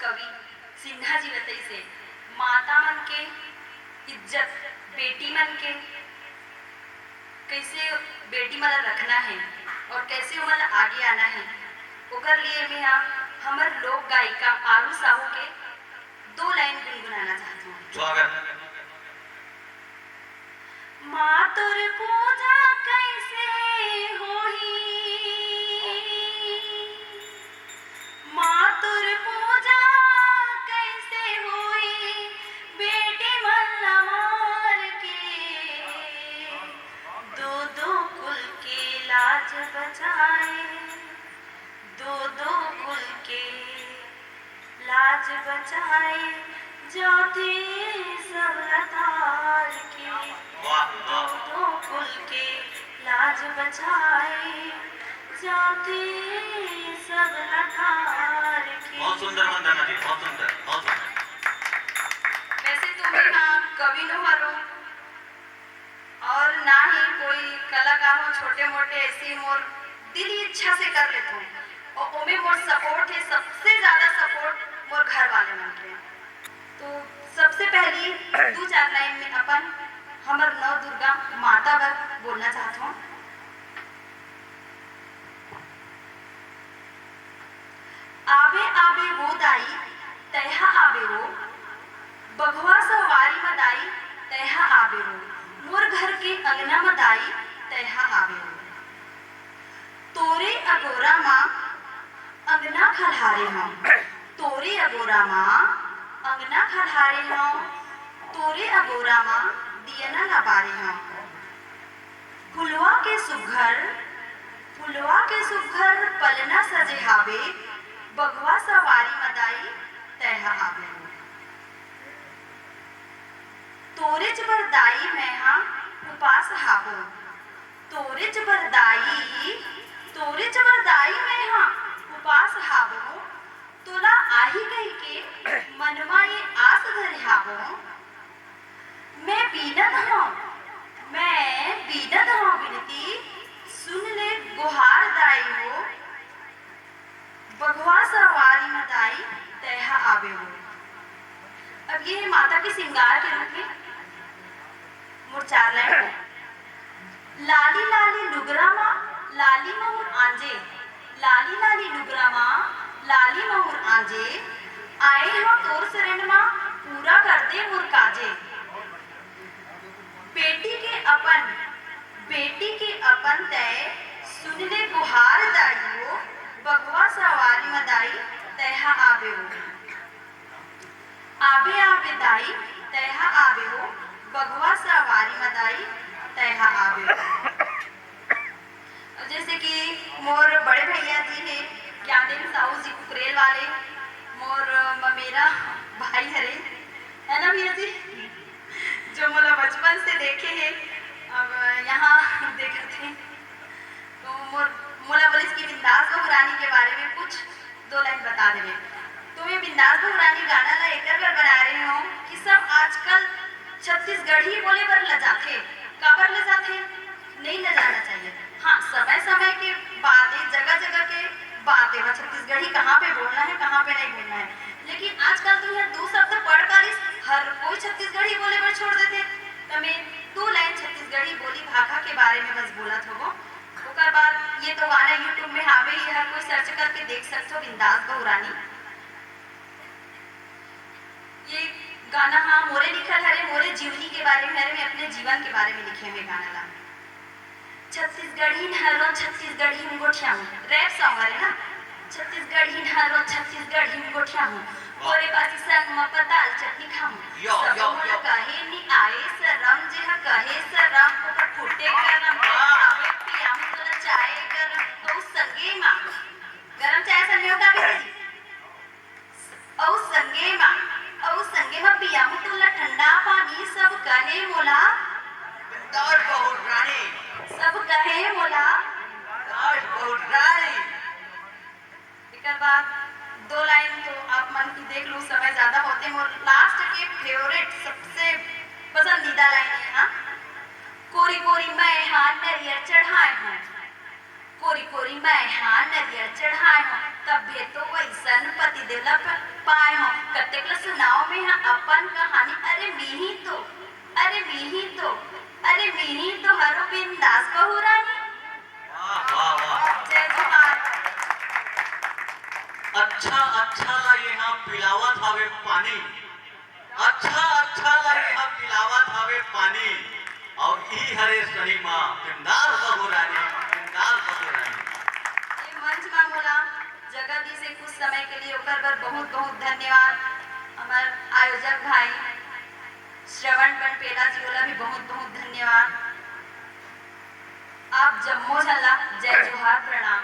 कवि सिन्हा जी बताई से माता मन के इज्जत बेटी मन के कैसे बेटी मन रखना है और कैसे उमन आगे आना है ओकर लिए मैं हमर लोक गायिका आरू साहू के 2 लाइन गुनगुनाना चाहती हूँ। स्वागत। माँ तोर पूजा कैसे होही, माँ तोर पूजा कैसे होई, बेटी मन मार के 2-2 कुल के लाज बचाए, 2-2 कुल के लाज बचाए, जाते सब लतार के 2-2 कुल के लाज बचाए, जाते सब लतार के। बहुत सुंदर वंदना जी, बहुत सुंदर, बहुत सुंदर। वैसे तो मैं कवि न हरो और ना ही कोई कलाकार हो, छोटे मोटे ऐसी मोर दिली इच्छा से कर लेता हूँ और ओमे मोर सपोर्ट है, सबसे ज्यादा सपोर्ट मोर घर वाले मन के। तो सबसे पहली 2-4 लाइन में अपन हमर नव दुर्गा माता बर बोलना चाहता हूँ। आवे आवे वो दाई तैहा आवे वो, बघवा सवारी मदाई तैहा आवे वो, मोर घर के अंगना मदाई तैहा आवे वो, तोरे अगोरा माँ अंगना खलहारे हम, तोरे अगोरा माँ अंगना खलहारे हम, तोरे अगोरा माँ दियना लबारे हम, फुलवा के सुघर पलना सजे हावे, बघवा सवारी मदाई तैहा आवे हो, तोरे जबरदाई मैहा उपास हावो, तोरे जबरदाई मैहा उपास हावो, तोला आही कही के मनवा ये आस धरे हावो, मैं बीनत हूँ बिनती सुन ले गुहार दाई हो, बघवा सवारी मदाई तैहा आवे हो। अब ये है माता के श्रृंगार के रूप में मोर 4 लाइन। लाली लाली लुगरा माँ लाली महुर आंजे, लाली लाली लुगरा माँ लाली महुर आंजे, आए हम तोर शरण माँ पूरा कर दे मोर काजे, बेटी के अपन तय सुन ले गुहार दाई हो, बघवा सवारी मदाई तैहा आवे हो, आवे आवे दाई तैहा आवे हो, बघवा सवारी मदाई तैहा आवे हो। जैसे कि मोर बड़े भैया जी है ज्ञानेंद्र साहू जी कुकरेल वाले, मोर मेरा भाई हरे है ना भैया जी, जो मोला बचपन से देखे हैं, अब यहाँ देखा थे तो मोला बोलिस की बिंदास बहुरानी के बारे में कुछ 2 लाइन बता देवे। तो मैं बिंदास बहुरानी गाना ला एक बार बना रही हूँ कि सब आजकल छत्तीसगढ़ी बोले पर लजाते, काबर लजाते नहीं लजाना चाहिए। हाँ, समय समय के बातें, जगह जगह के बातें, छत्तीसगढ़ी कहाँ पे बोलना है कहाँ पे नहीं बोलना है, लेकिन आजकल तो यहाँ 2 शब्द पढ़ कर हर कोई छत्तीसगढ़ी बोले पर छोड़ देते। तो मैं 2 लाइन छत्तीसगढ़ी बोली भाषा के बारे में बस बोला था। ओकर बाद ये तो गाना यूट्यूब में आवे ही, हर कोई सर्च करके देख सकते हो, बिंदास बहुरानी। ये गाना हाँ मोरे लिखल हरे, मोरे जीवनी के बारे में हरे, मैं अपने जीवन के बारे में लिखे हुए गाना ला। छत्तीसगढ़ी हरो छत्तीसगढ़ी गोठिया हूँ, रैप सॉन्ग है ना। छत्तीसगढ़ी हरो छत्तीसगढ़ी गोठिया हूँ, मोरे बासी संग म दाल चटनी खाऊं, सब कहे नी आए शरम, जे कहे शरम ओकर फुटे गरम, आवे पिया मुतला चाय गरम, तो संगे मां गरम चाय संगे होगा भी औ संगे में पिया मुतला ठंडा पानी, सब कहे मोला दाल बहुत रानी, सब कहे मोला दाल बहुत रानी। इसके बाद 2 लाइन तो आप मन की देख लो, समय ज्यादा होते हैं। और लास्ट के फेवरेट सबसे पसंदीदा लाइन है ना, कोरी कोरी मैं हाथ नरियर चढ़ाए हूँ, कोरी कोरी मैं हाँ नरियर चढ़ाए हो तब भी तो वैसन पति देवला पाए हो कतेक ला सुनाओ में हाँ अपन कहानी अरे मीही तो हरो बिंदास बहू रानी वाह वाह वाह जय जोहार अच्छा ला यहाँ पिलावत हवे पानी अच्छा ला यहाँ पिलावत हवे पानी और ई हरे सही माँ बिंदास बहू रानी ये मंच में मोला जगह दी से कुछ समय के लिए ओकर बर बहुत बहुत धन्यवाद हमार आयोजक भाई श्रवण बनपेला जी वाला भी बहुत बहुत धन्यवाद आप जम्मो झला जय जोहार प्रणाम।